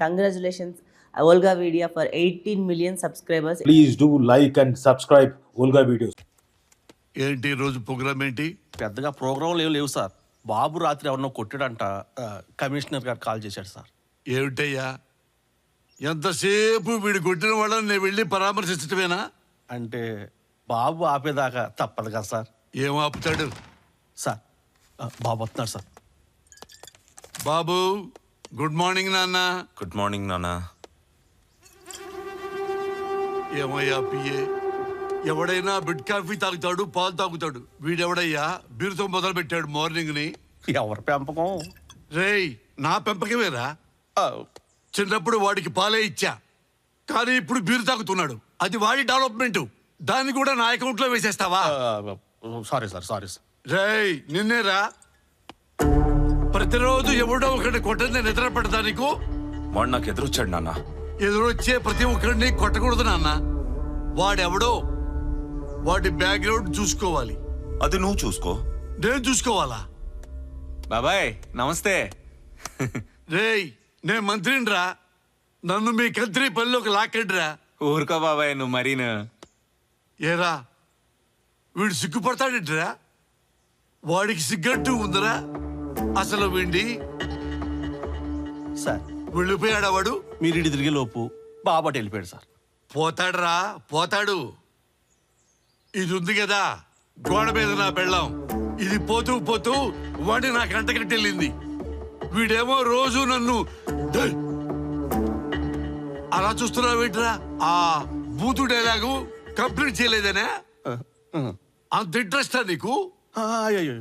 Congratulations, Olga Video, for 18 million subscribers. Please do like and subscribe Olga Videos. ఏంటి రోజు programme ఏంటి? పెద్దగా ప్రోగ్రాంలు ఏం లేవు సార్. బాబు రాత్రి ఎవరినో కొట్టాడంట. కమిషనర్ గారు కాల్ చేశాడు సార్. ఏమిటయ్యా, ఎంతసేపు వీడు కొట్టిన వాళ్ళని నేను వెళ్ళి పరామర్శించటమేనా? అంటే బాబు ఆపేదాకా తప్పదు కదా సార్. ఏం ఆపుతాడు సార్? బాబు వస్తున్నాడు సార్. బాబు, గుడ్ మార్నింగ్ నాన్న. గుడ్ మార్నింగ్ నాన్న. ఏమయ్యా పిఏ, ఎవడైనా బెడ్ కాఫీ తాగుతాడు, పాలు తాగుతాడు. వీడెవడయ్యా బీరుతో మొదలు పెట్టాడు మార్నింగ్ ని? ఎవరి పెంపకం? రేయ్, నా పెంపకమేరా. చిన్నప్పుడు వాడికి పాలే ఇచ్చా, కానీ ఇప్పుడు బీరు తాగుతున్నాడు. అది వాడి డెవలప్మెంట్. దాన్ని కూడా నా అకౌంట్ లో వేసేస్తావా? Sorry sir, sorry sir. రేయ్, నిన్నేరా. ప్రతిరోజు ఎవడో ఒకటి కొట్టని నిద్ర పడతా నీకు? వాడు నాకు ఎదురొచ్చాడు నాన్న. ఎదురొచ్చే ప్రతి ఒక్కడిని కొట్టకూడదు నాన్న. వాడెవడో వాడి బ్యాక్గ్రౌండ్ చూసుకోవాలి. అది నువ్వు చూసుకో. నేను చూసుకోవాలా? బాబాయ్ నమస్తే. రేయ్, నేను మంత్రినిరా. నన్ను మీ కంత్రి పనిలోకి లాక్కండిరా. ఊరుకో బాబాయ్, నువ్వు మరీను. ఏరా, వీడు సిగ్గుపడతాడంటరా? వాడికి సిగ్గట్టు ఉందరా అసలు? వీడి సార్ వెళ్ళిపోయాడా వాడు? మీరు ఇటు తిరిగే లోపు బాబు అటు వెళ్ళిపోయాడు సార్. పోతాడురా, పోతాడు. ఇది ఉంది కదా గోడ మీద నా పెళ్ళాం, ఇది పోతూ పోతూ వాడిని నా కంట కట్టెళ్ళింది. వీడేమో రోజు నన్ను అలా చూస్తున్నావేంట్రా? ఆ బూతు డైలాగు కంప్లీట్ చేయలేదనే అంత ఇంట్రెస్టా నీకు? అయ్యో,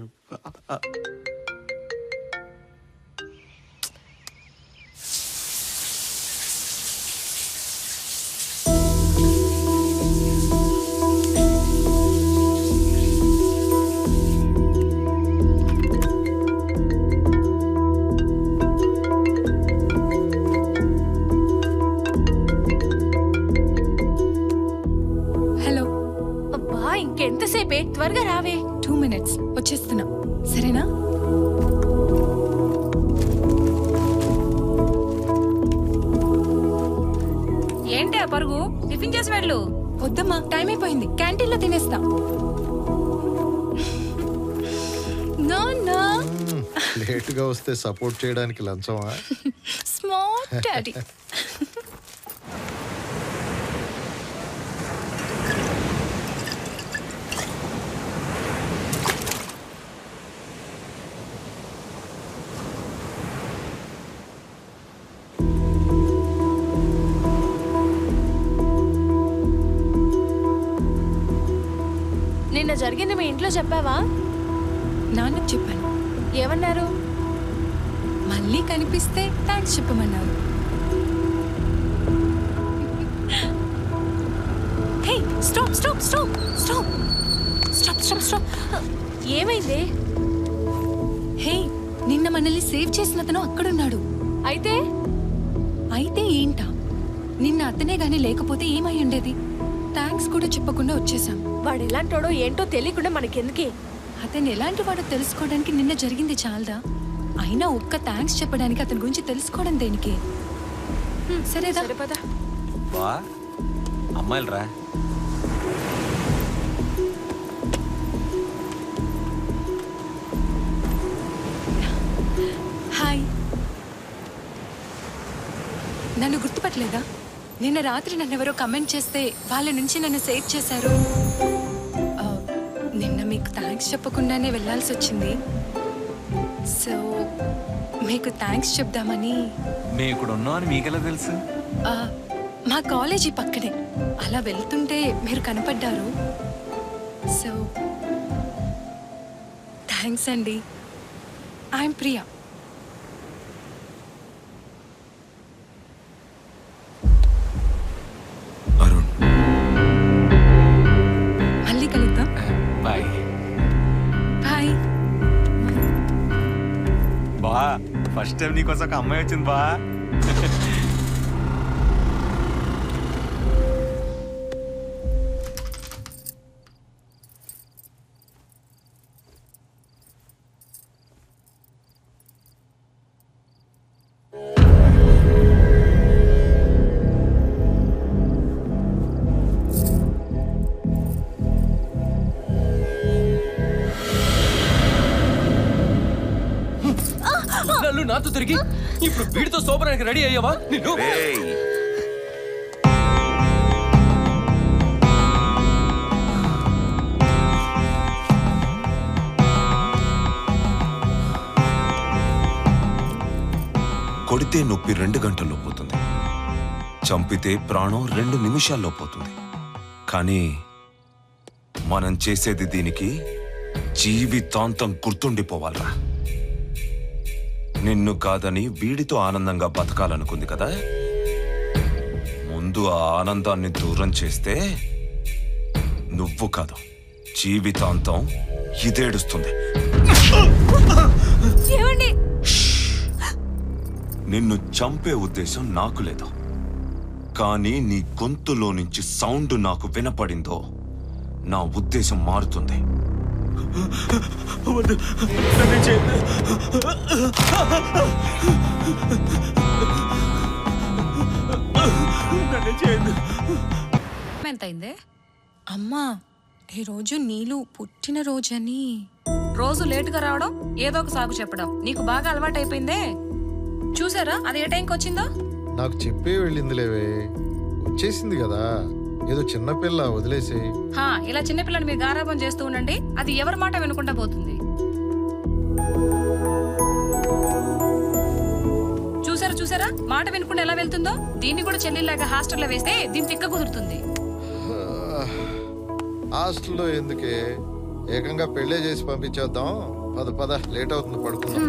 ఎంతసేపే? త్వరగా రావే. 2 minutes వచ్చేస్తున్నా, సరేనా? ఏంటి ఆ పరుగు? టిఫిన్ చేసి వెళ్ళు. వద్దమ్మా, టైం అయిపోయింది. క్యాంటీన్ లో తినేస్తా. లేట్ గా వస్తే సపోర్ట్ చేయడానికి లంచమా? Smart daddy. నిన్న జరిగింది మీ ఇంట్లో చెప్పావా? నాన్నకు చెప్పాను. ఏమన్నారు? మళ్ళీ కనిపిస్తే థ్యాంక్స్ చెప్పమన్నారు. Hey, stop stop stop stop stop stop stop. ఏమైంది? హే, నిన్న మనల్ని సేవ్ చేసిన అతను అక్కడున్నాడు. అయితే అయితే ఏంటా? నిన్న అతనే గానీ లేకపోతే ఏమై ఉండేది? థ్యాంక్స్ కూడా చెప్పకుండా వచ్చేసాం. వాడు ఎలాంటోడో ఏంటో తెలియకుండా మనకెందుకే? అతను ఎలాంటి వాడో తెలుసుకోవడానికి నిన్న జరిగింది చాలదా? అయినా ఒక్క థ్యాంక్స్ చెప్పడానికి అతని గురించి తెలుసుకోవడం దేనికి? సరేదా? సరిపదా. బా అమ్మాయిలు రా. హాయ్. నన్ను గుర్తుపట్టలేదా? నిన్న రాత్రి నన్నెవరో కమెంట్ చేస్తే వాళ్ళ నుంచి నన్ను సేవ్ చేశారు. నిన్న మీకు థ్యాంక్స్ చెప్పకుండానే వెళ్ళాల్సి వచ్చింది. సో మీకు థ్యాంక్స్ చెప్దామని. మేము ఇక్కడ ఉన్నాం అని మీకెలా తెలుసు? మా కాలేజీ పక్కనే. అలా వెళ్తుంటే మీరు కనపడ్డారు. సో థ్యాంక్స్ అండి. ఐఎమ్ ప్రియా. అరుణ్. మళ్ళీ కలుద్దాం. బాయ్. బాయ్. బా ఫస్ట్ టైం నీకోసం ఒక అమ్మాయి వచ్చింది బా. వాడితో తిరిగి ఇప్పుడు వీడితో సోపరానికి రెడీ అయ్యావా నిన్ను? కొడితే నొప్పి 2 గంటల్లో పోతుంది, చంపితే ప్రాణం 2 నిమిషాల్లో పోతుంది. కానీ మనం చేసేది దీనికి జీవితాంతం గుర్తుండిపోవాలరా. నిన్ను కాదని వీడితో ఆనందంగా బతకాలనుకుంది కదా, ముందు ఆ ఆనందాన్ని దూరం చేస్తే నువ్వు కాదు జీవితాంతం ఇదేడుస్తుంది. నిన్ను చంపే ఉద్దేశం నాకు లేదు, కానీ నీ గొంతులో నుంచి సౌండ్ నాకు వినపడిందో నా ఉద్దేశం మారుతుంది. ఎంతైందే? అమ్మా, ఈరోజు నీలు పుట్టినరోజని. రోజు లేటుగా రావడం, ఏదో ఒక సాగు చెప్పడం నీకు బాగా అలవాటైపోయిందే. చూసారా అది ఏ టైంకి వచ్చిందో? నాకు చెప్పే వెళ్ళింది లేవే, వచ్చేసింది కదా. ఏదో చిన్నపిల్ల వదిలేసి. ఇలా చిన్నపిల్లని మీరు గారాబం చేస్తూ ఉండండి, అది ఎవరి మాట వినకుండా పోతుంది. చూసారా మాట వినకుండా ఎలా వెళ్తుందో? దీన్ని కూడా చెల్లిలాగా హాస్టల్లో వేస్తే దీని తిక్క కుదురుతుంది. హాస్టల్లో ఎందుకే, ఏకంగా పెళ్ళే చేసి పంపించేద్దాం. పద లేట్ అవుతుంది, పడుకుందాం.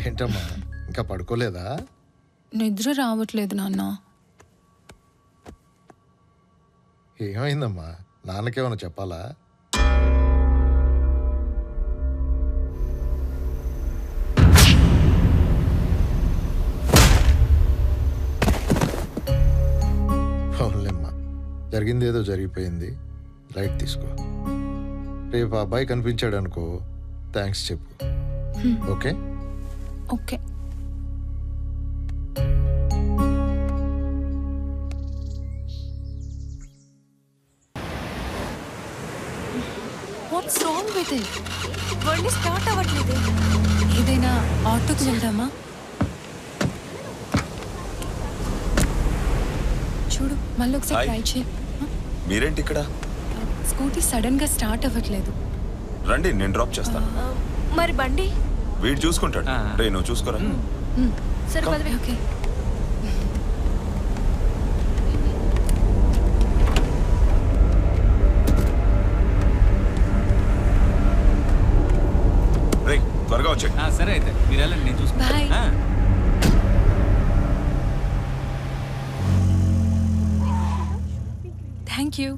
ఏంటమ్మా, ఇంకా పడుకోలేదా? నిద్ర రావట్లేదు నాన్న. ఏమైందమ్మా, నాన్నకేమైనా చెప్పాలా? అవునులేమ్మా, జరిగింది ఏదో జరిగిపోయింది, లైట్ తీసుకో. రేపు ఆ అబ్బాయి కనిపించాడు అనుకో, థ్యాంక్స్ చెప్పు. Okay okay. What's wrong with it? బండి స్టార్ట్ అవ్వట్లేదు. ఏదైనా ఆటోకి వెళ్దామా? చూడు, మళ్ళీ ఒకసారి ట్రై చేయి. మీరేంటి ఇక్కడ? స్కూటీ సడన్ గా స్టార్ట్ అవ్వట్లేదు. రండి, నేను డ్రాప్ చేస్తాను. మరి బండి వీడు చూసుకుంటాడు. రే, నువ్వు చూసుకోరా. సరే పదవి. ఓకే. రే, త్వరగా వచ్చే. సరే అయితే మీరు వెళ్ళండి, నేను చూసుకుంటా. బాయ్. Thank you.